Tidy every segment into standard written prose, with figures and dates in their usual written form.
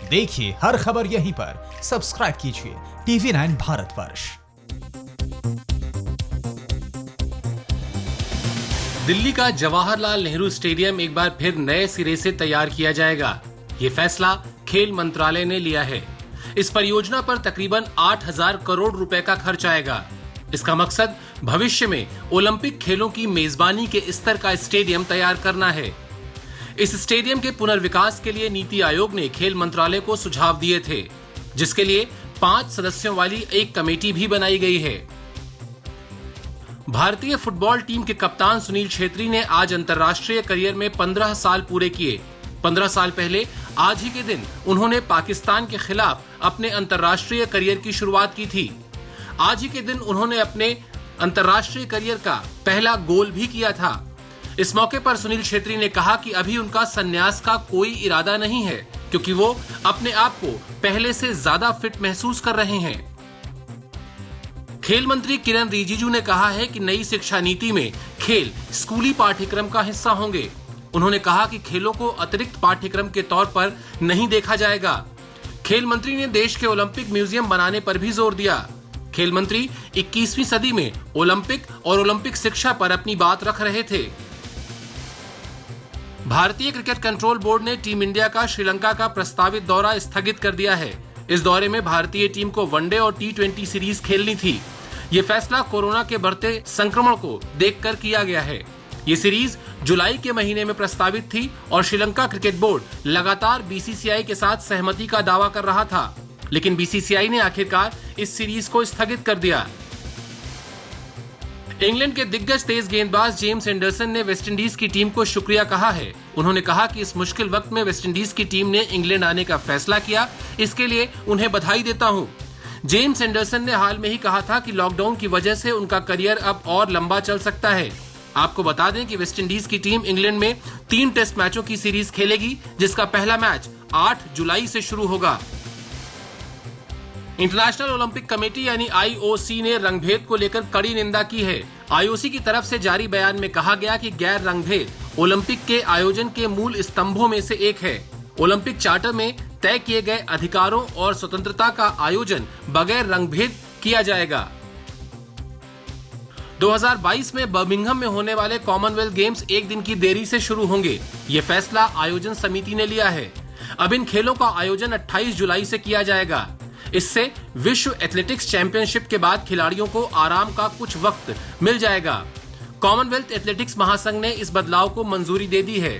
देखिए हर खबर यहीं पर, सब्सक्राइब कीजिए TV9 भारतवर्ष। दिल्ली का जवाहरलाल नेहरू स्टेडियम एक बार फिर नए सिरे से तैयार किया जाएगा। ये फैसला खेल मंत्रालय ने लिया है। इस परियोजना पर तकरीबन 8,000 करोड़ रुपए का खर्च आएगा। इसका मकसद भविष्य में ओलंपिक खेलों की मेजबानी के स्तर का स्टेडियम तैयार करना है। इस स्टेडियम के पुनर्विकास के लिए नीति आयोग ने खेल मंत्रालय को सुझाव दिए थे, जिसके लिए 5 सदस्यों वाली एक कमेटी भी बनाई गई है। भारतीय फुटबॉल टीम के कप्तान सुनील छेत्री ने आज अंतर्राष्ट्रीय करियर में 15 साल पूरे किए। 15 साल पहले आज ही के दिन उन्होंने पाकिस्तान के खिलाफ अपने अंतर्राष्ट्रीय करियर की शुरुआत की थी। आज ही के दिन उन्होंने अपने अंतर्राष्ट्रीय करियर का पहला गोल भी किया था। इस मौके पर सुनील छेत्री ने कहा कि अभी उनका संन्यास का कोई इरादा नहीं है, क्योंकि वो अपने आप को पहले से ज्यादा फिट महसूस कर रहे हैं। खेल मंत्री किरण रिजिजू ने कहा है कि नई शिक्षा नीति में खेल स्कूली पाठ्यक्रम का हिस्सा होंगे। उन्होंने कहा कि खेलों को अतिरिक्त पाठ्यक्रम के तौर पर नहीं देखा जाएगा। खेल मंत्री ने देश के ओलंपिक म्यूजियम बनाने पर भी जोर दिया। खेल मंत्री 21वीं सदी में ओलंपिक और ओलंपिक शिक्षा पर अपनी बात रख रहे थे। भारतीय क्रिकेट कंट्रोल बोर्ड ने टीम इंडिया का श्रीलंका का प्रस्तावित दौरा स्थगित कर दिया है। इस दौरे में भारतीय टीम को वनडे और T20 सीरीज खेलनी थी। ये फैसला कोरोना के बढ़ते संक्रमण को देखकर किया गया है। ये सीरीज जुलाई के महीने में प्रस्तावित थी और श्रीलंका क्रिकेट बोर्ड लगातार BCCI के साथ सहमति का दावा कर रहा था, लेकिन BCCI ने आखिरकार इस सीरीज को स्थगित कर दिया। इंग्लैंड के दिग्गज तेज गेंदबाज जेम्स एंडरसन ने वेस्टइंडीज की टीम को शुक्रिया कहा है। उन्होंने कहा कि इस मुश्किल वक्त में वेस्टइंडीज की टीम ने इंग्लैंड आने का फैसला किया, इसके लिए उन्हें बधाई देता हूं। जेम्स एंडरसन ने हाल में ही कहा था कि लॉकडाउन की वजह से उनका करियर अब और लंबा चल सकता है। आपको बता दें कि वेस्टइंडीज की टीम इंग्लैंड में 3 टेस्ट मैचों की सीरीज खेलेगी, जिसका पहला मैच 8 जुलाई से शुरू होगा। इंटरनेशनल ओलंपिक कमेटी यानी IOC ने रंगभेद को लेकर कड़ी निंदा की है। IOC की तरफ से जारी बयान में कहा गया कि गैर रंगभेद ओलंपिक के आयोजन के मूल स्तंभों में से एक है। ओलंपिक चार्टर में तय किए गए अधिकारों और स्वतंत्रता का आयोजन बगैर रंगभेद किया जाएगा। 2022 में बर्मिंघम में होने वाले कॉमनवेल्थ गेम्स एक दिन की देरी से शुरू होंगे। ये फैसला आयोजन समिति ने लिया है। अब इन खेलों का आयोजन 28 जुलाई से किया जाएगा। इससे विश्व एथलेटिक्स चैंपियनशिप के बाद खिलाड़ियों को आराम का कुछ वक्त मिल जाएगा। कॉमनवेल्थ एथलेटिक्स महासंघ ने इस बदलाव को मंजूरी दे दी है।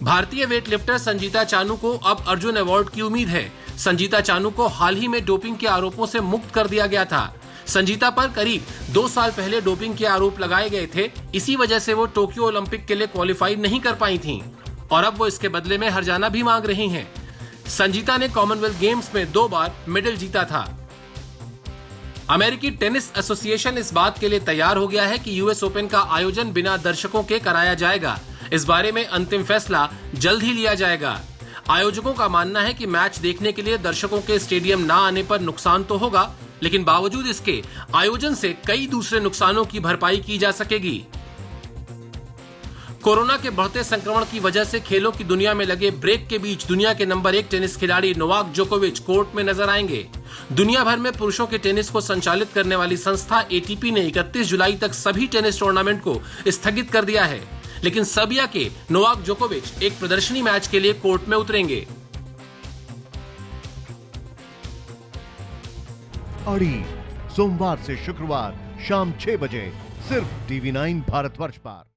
भारतीय वेटलिफ्टर संजीता चानू को अब अर्जुन अवार्ड की उम्मीद है। संजीता चानू को हाल ही में डोपिंग के आरोपों से मुक्त कर दिया गया था। संजीता पर करीब 2 साल पहले डोपिंग के आरोप लगाए गए थे। इसी वजह से वो टोक्यो ओलंपिक के लिए क्वालिफाई नहीं कर पाई थीं और अब वो इसके बदले में हर्जाना भी मांग रही हैं। संजीता ने कॉमनवेल्थ गेम्स में 2 बार मेडल जीता था। अमेरिकी टेनिस एसोसिएशन इस बात के लिए तैयार हो गया है कि US ओपन का आयोजन बिना दर्शकों के कराया जाएगा। इस बारे में अंतिम फैसला जल्द ही लिया जाएगा। आयोजकों का मानना है कि मैच देखने के लिए दर्शकों के स्टेडियम ना आने पर नुकसान तो होगा, लेकिन बावजूद इसके आयोजन से कई दूसरे नुकसानों की भरपाई की जा सकेगी। कोरोना के बढ़ते संक्रमण की वजह से खेलों की दुनिया में लगे ब्रेक के बीच दुनिया के नंबर 1 टेनिस खिलाड़ी नोवाक जोकोविच कोर्ट में नजर आएंगे। दुनिया भर में पुरुषों के टेनिस को संचालित करने वाली संस्था ATP ने 31 जुलाई तक सभी टेनिस टूर्नामेंट को स्थगित कर दिया है, लेकिन सर्बिया के नोवाक जोकोविच एक प्रदर्शनी मैच के लिए कोर्ट में उतरेंगे। अड़ी सोमवार से शुक्रवार शाम 6 बजे सिर्फ TV9 भारतवर्ष पर।